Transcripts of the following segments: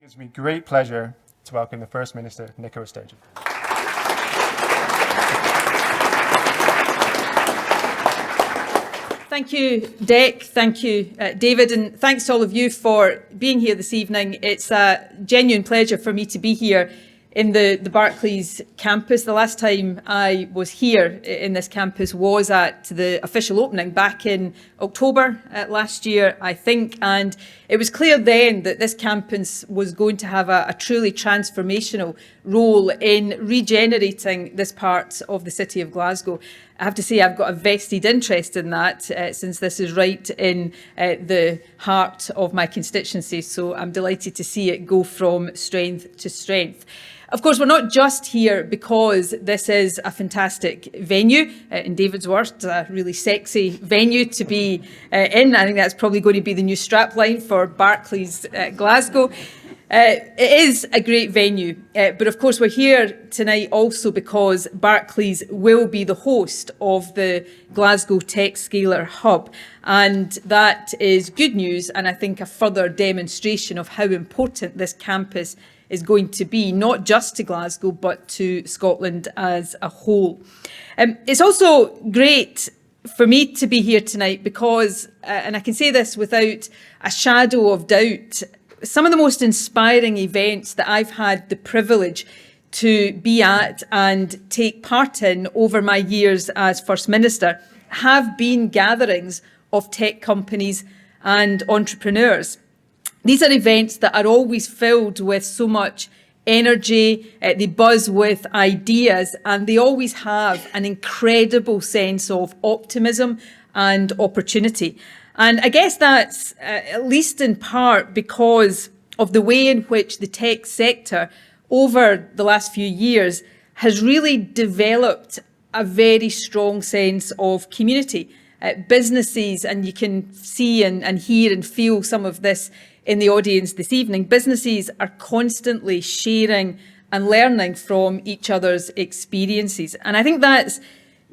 It gives me great pleasure to welcome the First Minister, Nicola Sturgeon. Thank you, Dec. Thank you, David, and thanks to all of you for being here this evening. It's a genuine pleasure for me to be here in the Barclays campus. The last time I was here in this campus was at the official opening back in October last year, I think, and it was clear then that this campus was going to have a truly transformational role in regenerating this part of the city of Glasgow. I have to say I've got a vested interest in that since this is right in the heart of my constituency, so I'm delighted to see it go from strength to strength. Of course, we're not just here because this is a fantastic venue, in David's words, a really sexy venue to be in. I think that's probably going to be the new strapline for Barclays Glasgow. It is a great venue, but of course we're here tonight also because Barclays will be the host of the Glasgow Tech Scaler Hub, and that is good news, and I think a further demonstration of how important this campus is going to be, not just to Glasgow, but to Scotland as a whole. It's also great for me to be here tonight because, and I can say this without a shadow of doubt, some of the most inspiring events that I've had the privilege to be at and take part in over my years as First Minister have been gatherings of tech companies and entrepreneurs. These are events that are always filled with so much energy, they buzz with ideas, and they always have an incredible sense of optimism and opportunity. And I guess that's at least in part because of the way in which the tech sector over the last few years has really developed a very strong sense of community. Businesses, and you can see and hear and feel some of this in the audience this evening, businesses are constantly sharing and learning from each other's experiences. And I think that's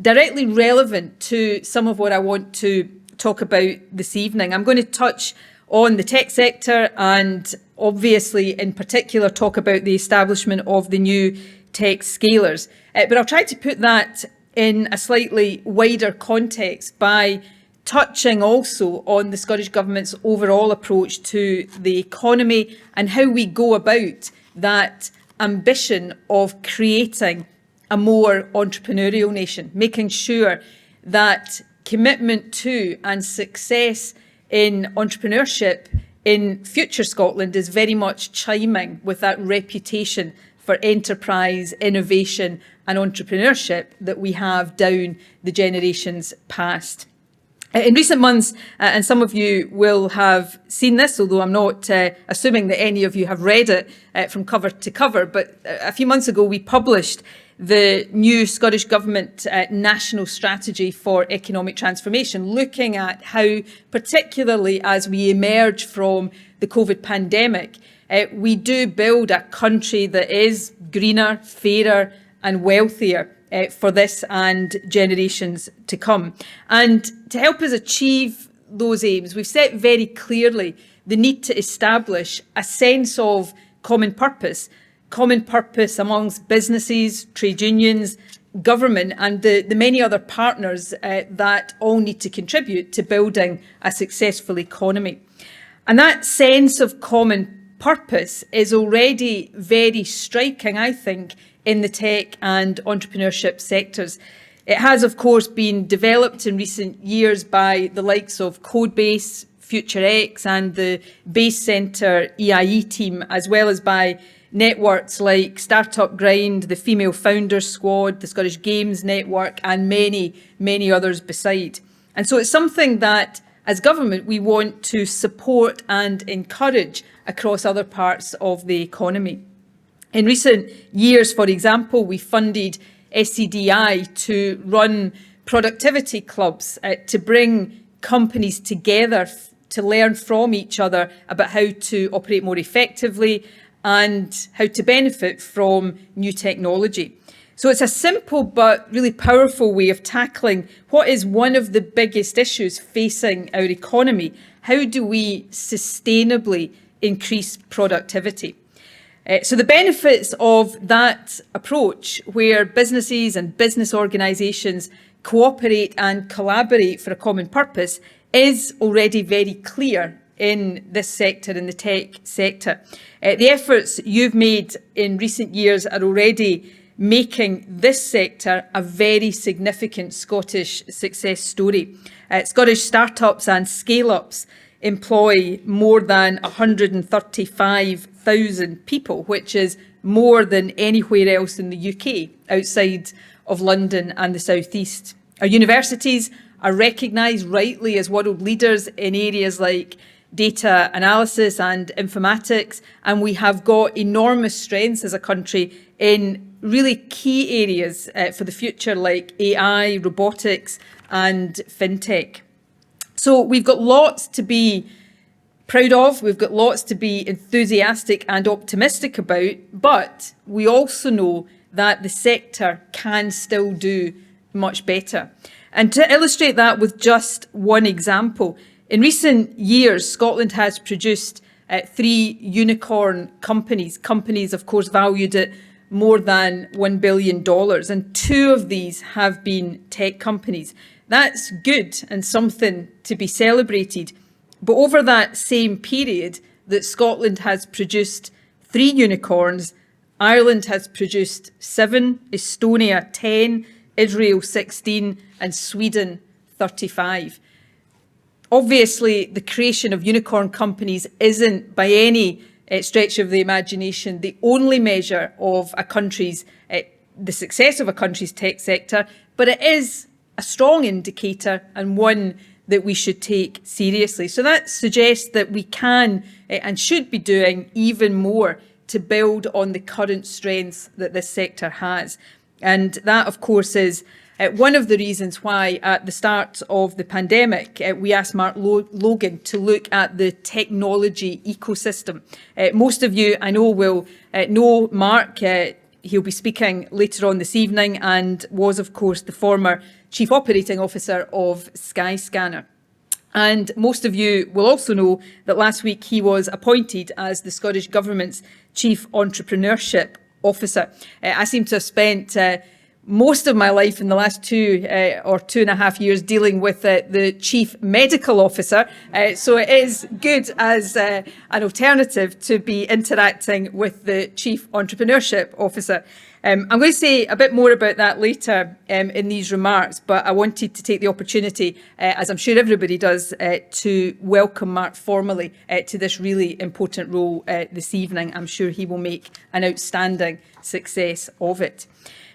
directly relevant to some of what I want to talk about this evening. I'm going to touch on the tech sector and obviously in particular talk about the establishment of the new tech scalers. But I'll try to put that in a slightly wider context by touching also on the Scottish Government's overall approach to the economy and how we go about that ambition of creating a more entrepreneurial nation, making sure that commitment to and success in entrepreneurship in future Scotland is very much chiming with that reputation for enterprise, innovation and entrepreneurship that we have down the generations past. In recent months, and some of you will have seen this, although I'm not assuming that any of you have read it from cover to cover, but a few months ago we published the new Scottish Government National Strategy for Economic Transformation, looking at how, particularly as we emerge from the COVID pandemic, we do build a country that is greener, fairer and wealthier for this and generations to come. And to help us achieve those aims, we've set very clearly the need to establish a sense of common purpose amongst businesses, trade unions, government and the many other partners that all need to contribute to building a successful economy. And that sense of common purpose is already very striking, I think, in the tech and entrepreneurship sectors. It has, of course, been developed in recent years by the likes of CodeBase, FutureX and the Base Centre EIE team, as well as by networks like Startup Grind, the Female Founders Squad, the Scottish Games Network and many, many others beside. And so it's something that, as government, we want to support and encourage across other parts of the economy. In recent years, for example, we funded SCDI to run productivity clubs to bring companies together to learn from each other about how to operate more effectively and how to benefit from new technology. So it's a simple but really powerful way of tackling what is one of the biggest issues facing our economy. How do we sustainably increase productivity. So the benefits of that approach, where businesses and business organisations cooperate and collaborate for a common purpose, is already very clear in this sector, in the tech sector. The efforts you've made in recent years are already making this sector a very significant Scottish success story. Scottish startups and scale-ups employ more than 135,000 people, which is more than anywhere else in the UK outside of London and the South East. Our universities are recognised rightly as world leaders in areas like data analysis and informatics, and we have got enormous strengths as a country in really key areas for the future like AI, robotics and fintech. So we've got lots to be proud of, we've got lots to be enthusiastic and optimistic about, but we also know that the sector can still do much better. And to illustrate that with just one example, in recent years, Scotland has produced 3 unicorn companies, of course valued at more than $1 billion, and 2 of these have been tech companies. That's good and something to be celebrated. But over that same period that Scotland has produced 3 unicorns, Ireland has produced 7, Estonia 10, Israel 16, and Sweden 35. Obviously, the creation of unicorn companies isn't by any stretch of the imagination the only measure of a country's, the success of a country's tech sector, but it is a strong indicator and one that we should take seriously. So that suggests that we can and should be doing even more to build on the current strengths that this sector has. And that, of course, is one of the reasons why at the start of the pandemic, we asked Mark Logan to look at the technology ecosystem. Most of you, I know, will know Mark. He'll be speaking later on this evening and was, of course, the former Chief Operating Officer of Skyscanner. And most of you will also know that last week he was appointed as the Scottish Government's Chief Entrepreneurship Officer. I seem to have spent most of my life in the last 2 or 2.5 years dealing with the Chief Medical Officer. So it is good as an alternative to be interacting with the Chief Entrepreneurship Officer. I'm going to say a bit more about that later in these remarks, but I wanted to take the opportunity, as I'm sure everybody does, to welcome Mark formally to this really important role this evening. I'm sure he will make an outstanding success of it.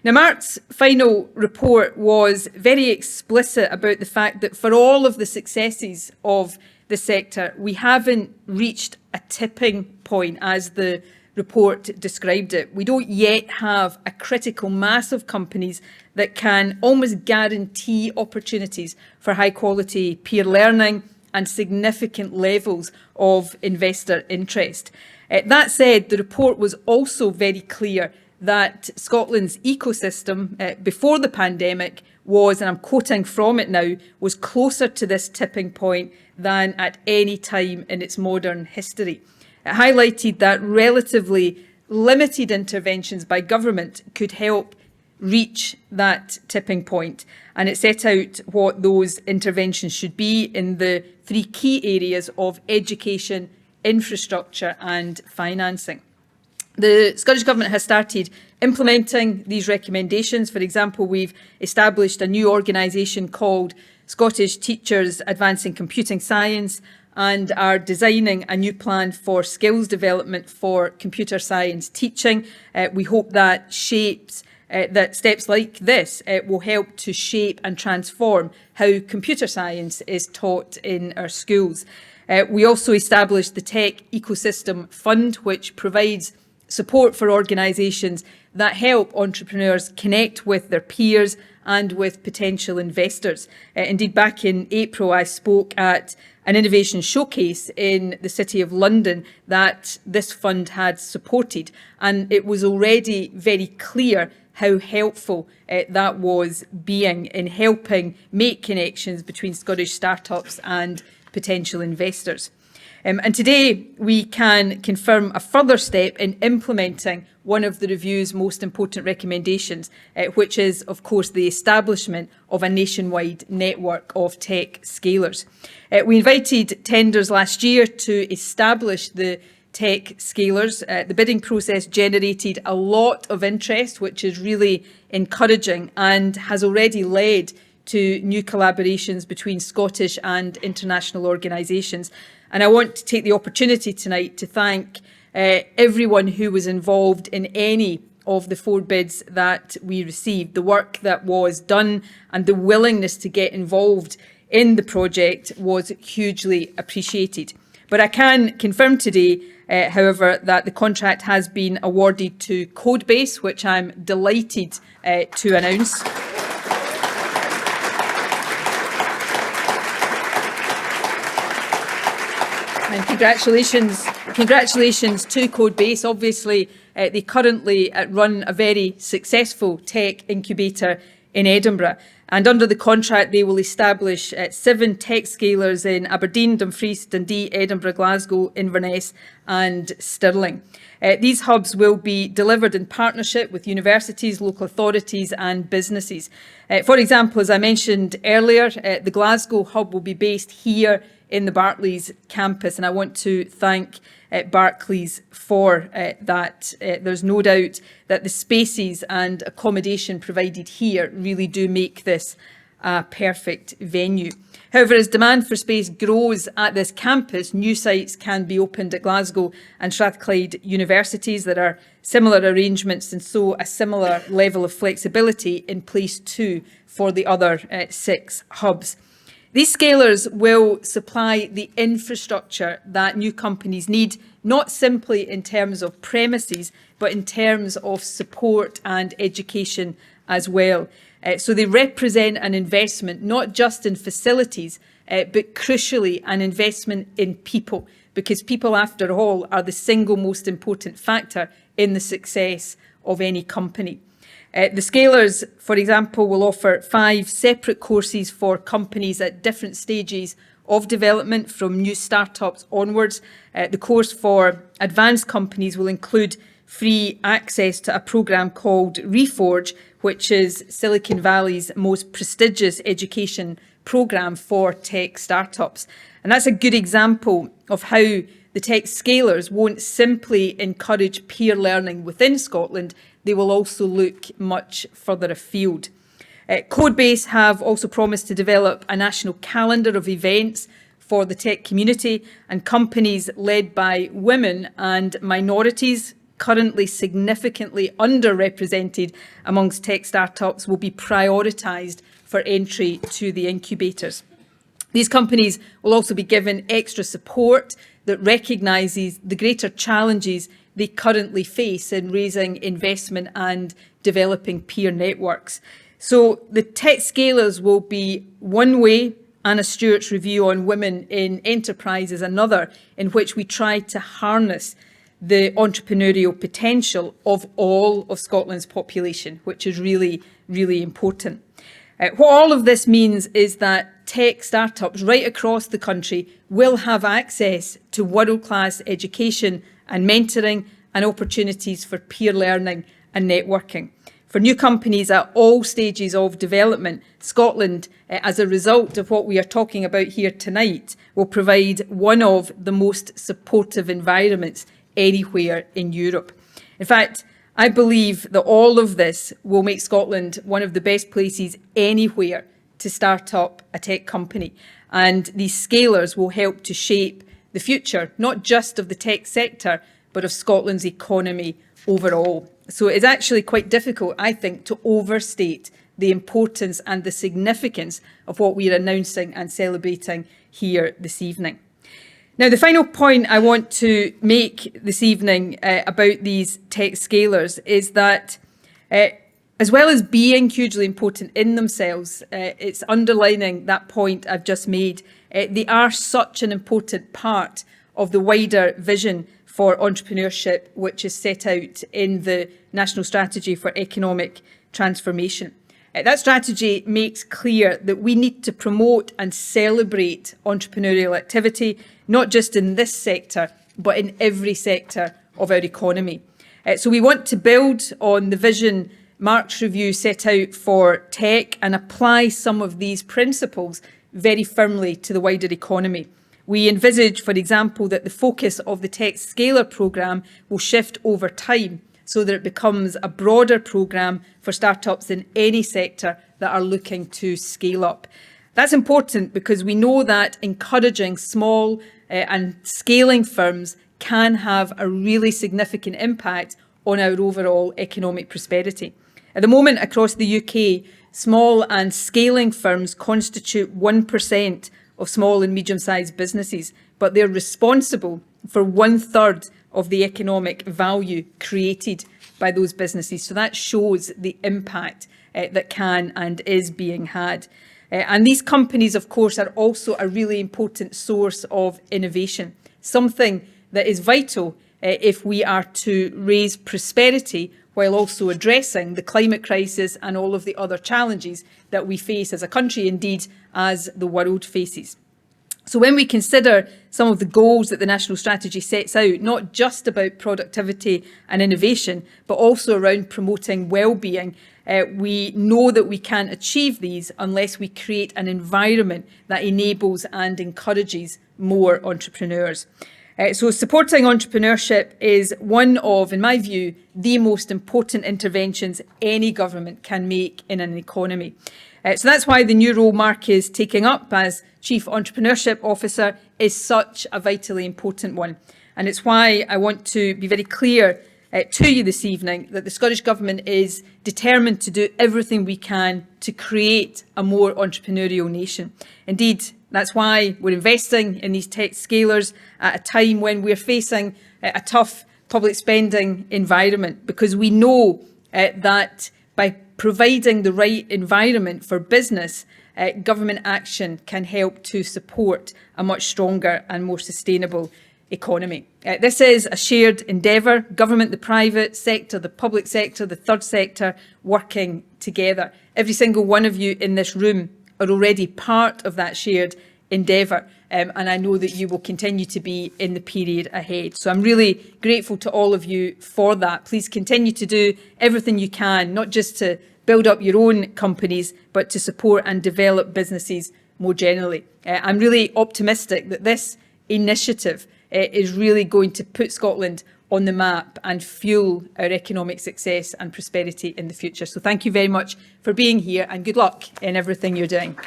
Now, Mark's final report was very explicit about the fact that for all of the successes of the sector, we haven't reached a tipping point, as the report described it. We don't yet have a critical mass of companies that can almost guarantee opportunities for high quality peer learning and significant levels of investor interest. That said, the report was also very clear that Scotland's ecosystem before the pandemic was, and I'm quoting from it now, was closer to this tipping point than at any time in its modern history. It highlighted that relatively limited interventions by government could help reach that tipping point, and it set out what those interventions should be in the 3 key areas of education, infrastructure and financing. The Scottish Government has started implementing these recommendations. For example, we've established a new organisation called Scottish Teachers Advancing Computing Science and are designing a new plan for skills development for computer science teaching. We hope that that steps like this will help to shape and transform how computer science is taught in our schools. We also established the Tech Ecosystem Fund, which provides support for organisations that help entrepreneurs connect with their peers and with potential investors. Indeed, back in April, I spoke at an innovation showcase in the City of London that this fund had supported, and it was already very clear how helpful that was being in helping make connections between Scottish startups and potential investors. And today we can confirm a further step in implementing one of the review's most important recommendations, which is, of course, the establishment of a nationwide network of tech scalers. We invited tenders last year to establish the tech scalers. The bidding process generated a lot of interest, which is really encouraging and has already led to new collaborations between Scottish and international organisations. And I want to take the opportunity tonight to thank everyone who was involved in any of the 4 bids that we received. The work that was done and the willingness to get involved in the project was hugely appreciated. But I can confirm today, however, that the contract has been awarded to CodeBase, which I'm delighted to announce. And congratulations to CodeBase. Obviously, they currently run a very successful tech incubator in Edinburgh. And under the contract, they will establish 7 tech scalers in Aberdeen, Dumfries, Dundee, Edinburgh, Glasgow, Inverness and Stirling. These hubs will be delivered in partnership with universities, local authorities and businesses. For example, as I mentioned earlier, the Glasgow hub will be based here in the Barclays campus, and I want to thank Barclays for that. There's no doubt that the spaces and accommodation provided here really do make this a perfect venue. However, as demand for space grows at this campus, new sites can be opened at Glasgow and Strathclyde universities. There are similar arrangements and so a similar level of flexibility in place too for the other 6 hubs. These scalers will supply the infrastructure that new companies need, not simply in terms of premises, but in terms of support and education as well. So they represent an investment, not just in facilities, but crucially an investment in people, because people, after all, are the single most important factor in the success of any company. The scalers, for example, will offer 5 separate courses for companies at different stages of development from new startups onwards. The course for advanced companies will include free access to a programme called Reforge, which is Silicon Valley's most prestigious education programme for tech startups. And that's a good example of how the tech scalers won't simply encourage peer learning within Scotland, they will also look much further afield. CodeBase have also promised to develop a national calendar of events for the tech community, and companies led by women and minorities, currently significantly underrepresented amongst tech startups, will be prioritised for entry to the incubators. These companies will also be given extra support that recognises the greater challenges they currently face in raising investment and developing peer networks. So the tech scalers will be one way. Anna Stewart's review on women in enterprise is another, in which we try to harness the entrepreneurial potential of all of Scotland's population, which is really, really important. What all of this means is that tech startups right across the country will have access to world-class education and mentoring and opportunities for peer learning and networking. For new companies at all stages of development, Scotland, as a result of what we are talking about here tonight, will provide one of the most supportive environments anywhere in Europe. In fact, I believe that all of this will make Scotland one of the best places anywhere to start up a tech company. And these scalers will help to shape the future, not just of the tech sector, but of Scotland's economy overall. So it's actually quite difficult, I think, to overstate the importance and the significance of what we are announcing and celebrating here this evening. Now, the final point I want to make this evening about these tech scalers is that as well as being hugely important in themselves, it's underlining that point I've just made. They are such an important part of the wider vision for entrepreneurship, which is set out in the National Strategy for Economic Transformation. That strategy makes clear that we need to promote and celebrate entrepreneurial activity. not just in this sector, but in every sector of our economy. So we want to build on the vision Mark's review set out for tech and apply some of these principles very firmly to the wider economy. We envisage, for example, that the focus of the Tech Scaler programme will shift over time so that it becomes a broader programme for startups in any sector that are looking to scale up. That's important because we know that encouraging small and scaling firms can have a really significant impact on our overall economic prosperity. At the moment, across the UK, small and scaling firms constitute 1% of small and medium-sized businesses, but they're responsible for 1/3 of the economic value created by those businesses. So that shows the impact that can and is being had. And these companies, of course, are also a really important source of innovation, something that is vital if we are to raise prosperity while also addressing the climate crisis and all of the other challenges that we face as a country, indeed as the world faces. So when we consider some of the goals that the National Strategy sets out, not just about productivity and innovation, but also around promoting well-being, we know that we can't achieve these unless we create an environment that enables and encourages more entrepreneurs. So supporting entrepreneurship is one of, in my view, the most important interventions any government can make in an economy. So that's why the new role Mark is taking up as Chief Entrepreneurship Officer is such a vitally important one. And it's why I want to be very clear to you this evening that the Scottish Government is determined to do everything we can to create a more entrepreneurial nation. Indeed, that's why we're investing in these tech scalers at a time when we're facing a tough public spending environment, because we know that by providing the right environment for business, government action can help to support a much stronger and more sustainable economy. This is a shared endeavour, government, the private sector, the public sector, the third sector working together. Every single one of you in this room are already part of that shared endeavour, and I know that you will continue to be in the period ahead. So I'm really grateful to all of you for that. Please continue to do everything you can, not just to build up your own companies, but to support and develop businesses more generally. I'm really optimistic that this initiative is really going to put Scotland on the map and fuel our economic success and prosperity in the future. So thank you very much for being here, and good luck in everything you're doing.